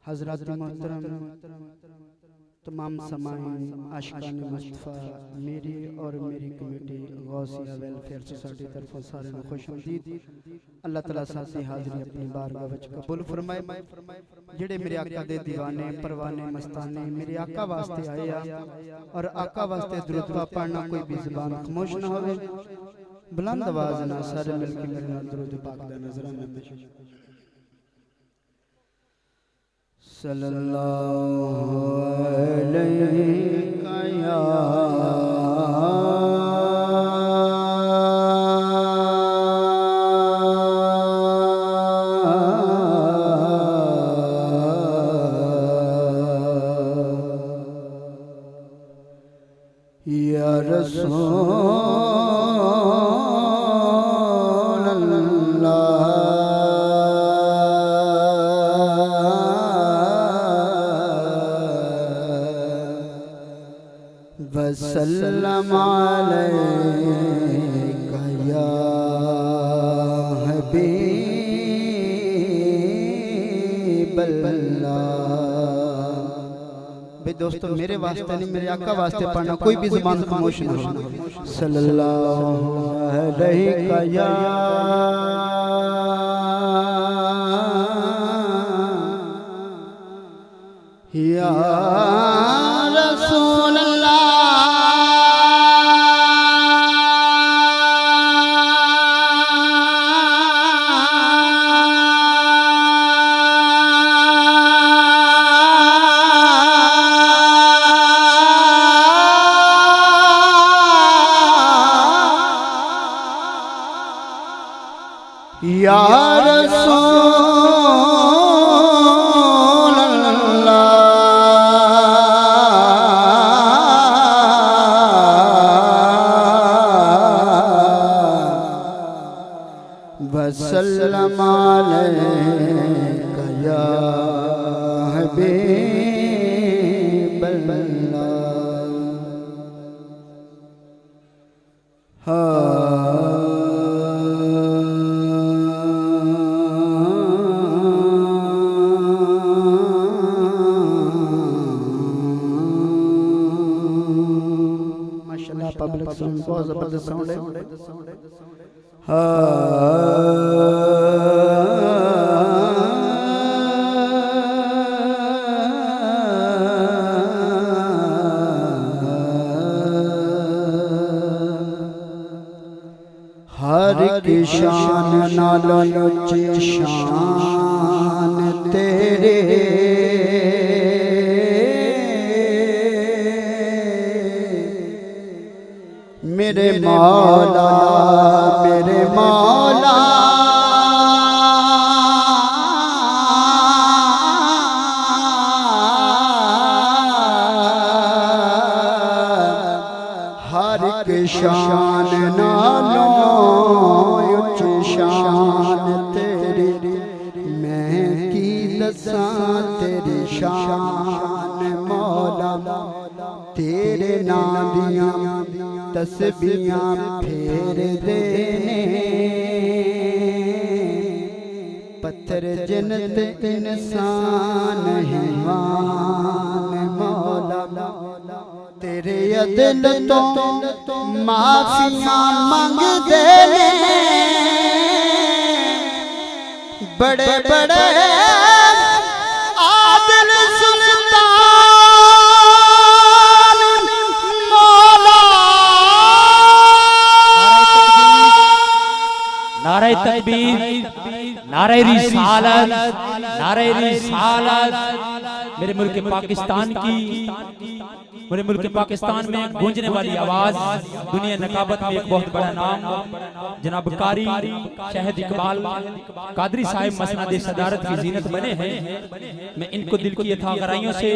हज़रात मोहतरम तमाम समाईन आशिकान मुस्तफ़ा मेरी और मेरी कमेटी गौसिया वेलफेयर सोसाइटी तरफों सारे को खुशआमदीद। अल्लाह तआला सासी हाज़री अपनी बारगाह विच कबूल फरमाए। जेड़े मेरे आका दे दीवाने परवाने मस्ताने मेरे आका वास्ते आए और आका वास्ते दुरूद पढ़ना कोई भी ज़ुबान खामोश ना होवे। बुलंद आवाज़ ना सारे मिलके मेरे नाल दुरूद पाक दा नज़राना पेश। सल्लल्लाहु अलैका या रसूल अल्लाह वसल्लम अलैका या हबीबल्लाह। भाई दोस्तों मेरे वास्ते नहीं मेरे आका वास्ते पढ़ना कोई भी ज़ुबान खामोश ना हो। सल्लल्लाहु अलैका या रसूल अल्लाह या रसूल अल्लाह वसल्लम अलैका या हबीबल्लाह। माशाल्लाह पब्लिक साउंड बहुत जबरदस्त साउंड है। हर की शान नालों ऊंची शान तेरे मेरे मौला मेरे मौला हर के शान नालों ऊंची शान तेरी मैं की दसां तेरी शान मौला। तेरे नाम दियां तस्बीहां फेर देने पत्थर जन्नत इंसान हैवान मौला। तेरे अदल तो माफियां मांगदे ने बड़े बड़े आदिल सुल्तान मौला। नारे तकबीर नारे रिसालत नारे रिसालत। मेरे मुल्क पाकिस्तान की मेरे मुल्क पाकिस्तान में गूंजने वाली आवाज दुनिया नकाबत में एक बहुत बड़ा नाम जनाब कारी शहद इकबाल कादरी साहिब मसनद सदारत की जीनत बने हैं। मैं इनको दिल की यथागराइयों से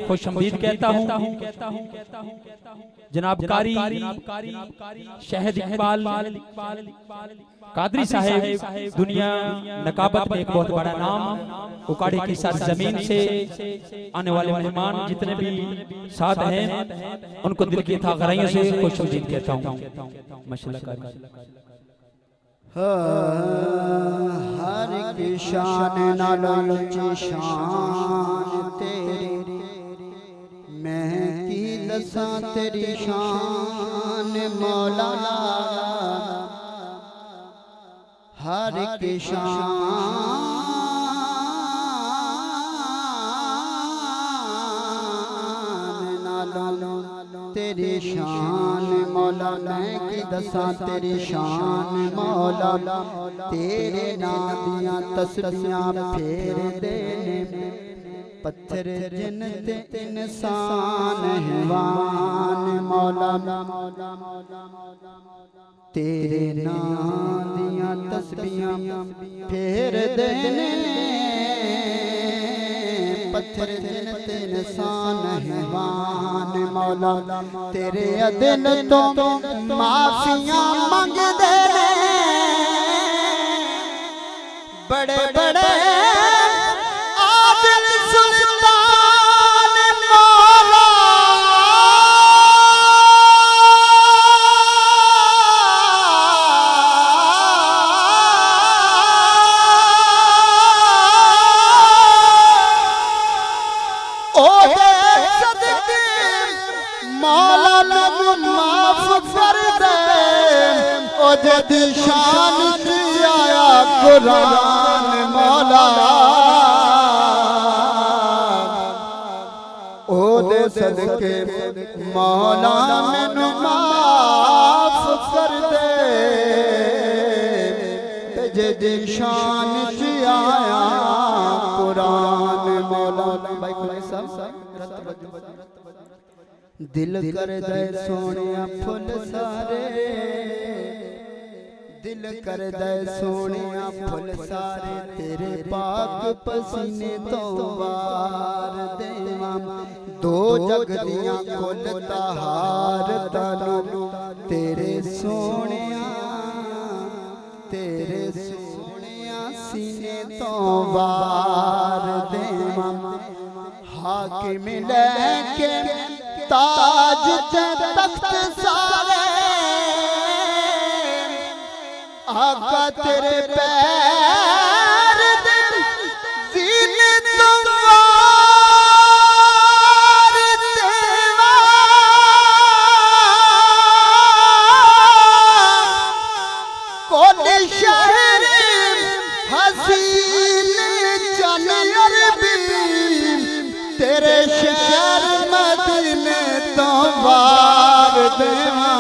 खुशामदीद कहता हूँ। जनाब कारी शहद इकबाल कादरी साहिब दुनिया नकाबत में एक बहुत बड़ा नाम। उकाड़ी की सरजमीन से आने वाले मेहमान जितने भी साथ हैं उनको दिल की यथागराइयों से खुशामदीद कहता हूँ। माशाअल्लाह। हर की शान नाल ऊंची शान तेरी मैं की दसां तेरी शान मौला हर की शान नालों तेरी शान मौला मैं की दसां तेरी शान मौला तेरे नाम दियां तस्बीहां फेर देने पत्थर जिनते इंसान हैवान मौला तेरे नाम दियां तस्बीहां फेर देने पत्थर जिनते इंसान हैवान मौला तेरे अदिल तो माफियां मंगदे ने बड़े बड़े आदिल सुल्तान मौला ओ दे सदके मौला नू माफ कर दे ओ जदी शान च आया कुरान मौला ओ दे सदके मौला मैनू माफ कर दे जदी शान च आया कुरान मौला भाई साहब दिल कर दे सोनिया फुल सारे दिल कर दे सोनिया फुल सारे तेरे पाक पसीने तो वार देवां दो जग दियां कुल तहार तनु तेरे सोनिया सीने तो वार देवां हाकिम लेके ताज तख्त सारे आका तेरे पैर दे सीने तो वार देवा कोल शहर हसीन चनियर भी तेरे शहर मदीने तो वार देवा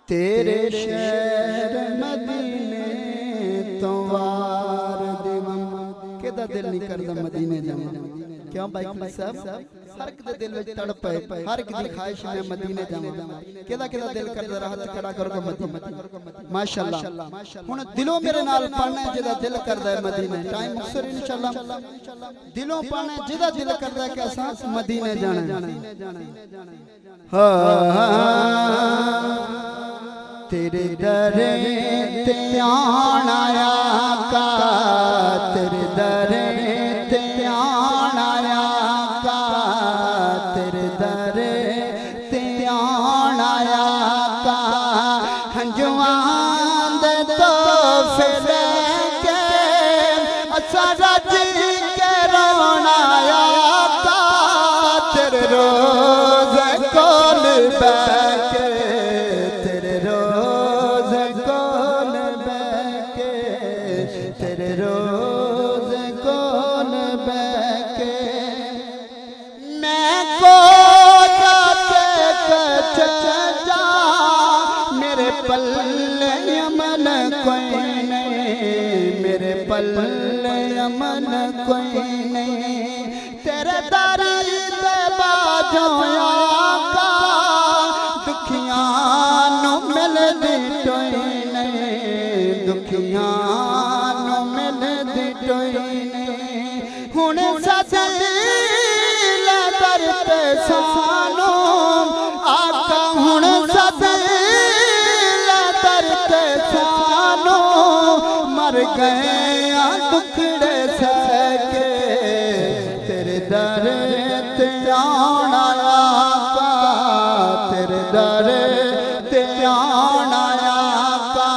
तेरे शहर मदीने तो वार देवा केदा दिल नहीं करदा मदीने जावां क्यों भाई साहब हर एक दे दिल विच तड़प है हर एक दी ख्वाहिश में मदीने जावां केदा केदा दिल करदा हाथ खड़ा करो मदीने माशाअल्लाह हुन दिलों मेरे नाल पढ़ना जेदा दिल करदा है मदीने टाइम मुक्सर इंशाअल्लाह दिलों पढ़ना जेदा दिल करदा है कि असां मदीने जाना तेरे दरे ते आना का तेरे दरे ते आना का तेरे दरे ते आना का हंजुआं दे तोहफे लेके असां रज के रोना का तेरे रोज़ कोल बैके तेरे रोज़ कोल बैके तेरे रोज़ कोल बैके मैं को जाते कच जा मेरे पल्ले अमन कोई नहीं मेरे पल्ले अमन कोई नहीं तेरे दर ते बाजों आका दुखियां नू मिलदी टोई नहीं दुखियां नू मिलदी टोई नहीं हुण सदील दर ते सानू आका हुण सदील दर ते सानू मर गए दुखड़े सके तेरे दर ते आना का तेरे दर ते आना का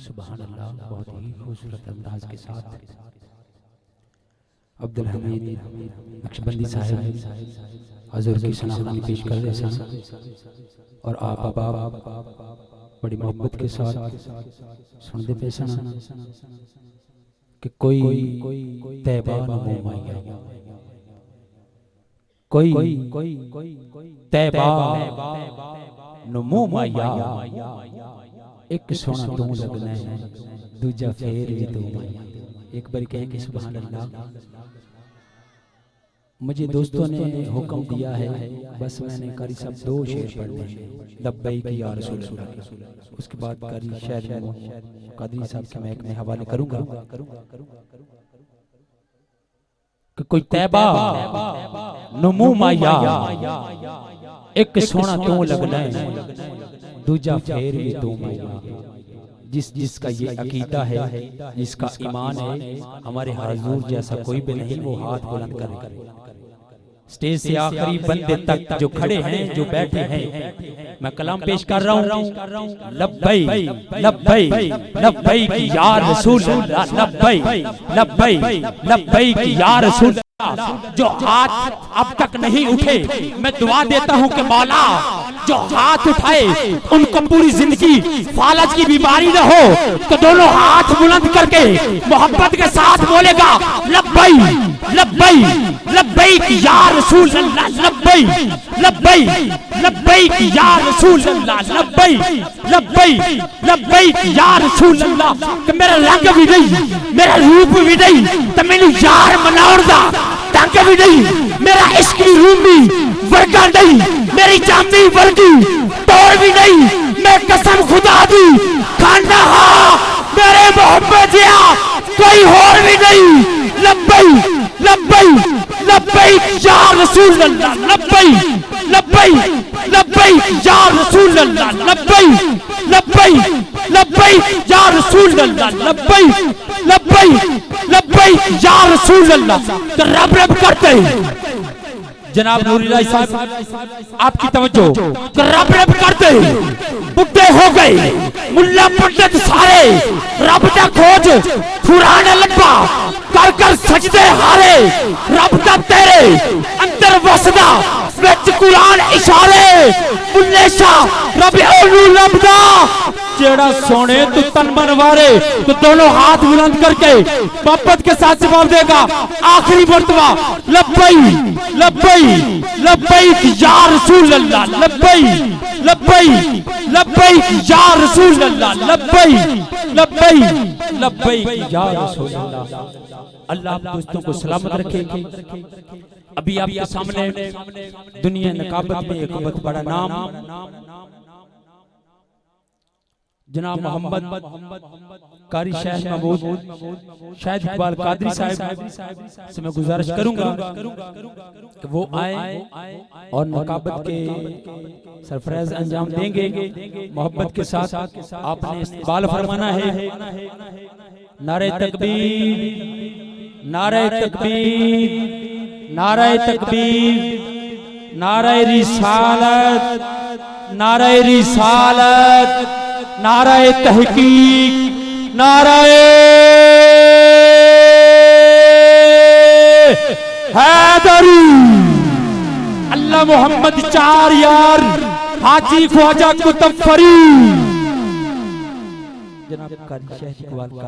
सुभान अल्लाह। बहुत ही खूबसूरत अंदाज के साथ अब्दुल हमीद नक्शबंदी साहब हजूर की सनाखनी पेश कर रहे हैं और आप बड़ी मोहब्बत के साथ सुनते पे कि कोई तैबा न हो माया, कोई तैबा न मुँह माया, एक सोना तू लगना है दूजा फेर भी तू माया। एक बार कहेंगे सुभान अल्लाह। मुझे दोस्तों ने हुक्म दिया है, बस मैंने कारी साहब 2 शेर पढ़ने हैं, लब्बैक या रसूल अल्लाह। उसके बाद कारी शायद कादरी साहब के मैं अपने हवाले करूंगा कि कोई तैबा नमू माया, एक सोना तू लगना है दूजा फेर भी तू माया। जिसका ये अकीदा है, जिसका ईमान है, हमारे हुजूर जैसा कोई भी नहीं, वो हाथ बुलंद करे। स्टेज से आखिरी बंदे तक जो खड़े हैं, जो बैठे हैं, मैं कलाम पेश कर रहा हूँ। लब्बैक लब्बैक लब्बैक या रसूल अल्लाह, लब्बैक लब्बैक लब्बैक या रसूल। जो हाथ अब तक नहीं उठे, मैं दुआ देता हूँ कि मौला जो हाथ उठाए उनको पूरी जिंदगी फालज की बीमारी न हो, तो दोनों हाथ बुलंद करके मोहब्बत के साथ बोलेगा लब्बैक लब्बैक लब्बैक या रसूल अल्लाह, लब्बैक लब्बैक लब्बैक या रसूल अल्लाह, लब्बैक लब्बैक लब्बैक या रसूल अल्लाह। कि मेरा रंग भी नहीं, मेरा रूप भी नहीं, तो मैंने यार मनाउंदा ढंग भी नहीं, मेरा इश्क भी रूमी वर्गा नहीं, मेरी चांदी वर्गी तोड़ भी नहीं, मैं कसम खुदा दी खाना हाँ मेरे मोहब्बत या कोई और भी नहीं। लब्बैक लब्बैक लब्बैक या रसूल अल्लाह, लब्बैक लब्बैक लब्बैक या रसूल अल्लाह, लब्बैक लब्बैक लब्बैक या रसूल अल्लाह, लब्बैक लब्बैक लब्बैक या रसूल अल्लाह। तो रब रब करते जनाब नूरुल्लाह साहब, आपकी तवज्जो, रब रब करते बुढ़े हो गए मुल्ला पंडित सारे, रब दा खोज फुराने लब्बा कर कर सजदे हारे, रब दा तेरे अंदर वसदा विच कुरान इशारे, बुल्ले शाह रबिउल लब्दा जेड़ा सोने तू तन मन वारे। तो दोनों हाथ बुलंद करके मोहब्बत के साथ जवाब देगा आखिरी मर्तबा लब्बैक लब्बैक लब्बैक या रसूल अल्लाह, लब्बैक लब्बैक लब्बैक या रसूल अल्लाह, लब्बैक लब्बैक लब्बैक या रसूल अल्लाह। अल्लाह आप दोस्तों को सलामत रखे। अभी आपके सामने दुनिया नकाबत में एक बहुत बड़ा नाम जनाब मोहम्मद कारी शाह महमूद शाहिद इकबाल कादरी साहब से मैं गुजारिश करूंगा कि वो आए और नकाबत के सरफराज अंजाम देंगे। मोहब्बत के साथ आपने इस्तकबाल फरमाना है। नारे तकबीर नारे तकबीर नारे तकबीर नारे रिसालत नारे रिसालत नारे तहकीक नारे हैदरी। अल्लाह मोहम्मद 4 यार हाजी ख्वाजा कुतुब फरीद जनाब कारी शाह इकबाल का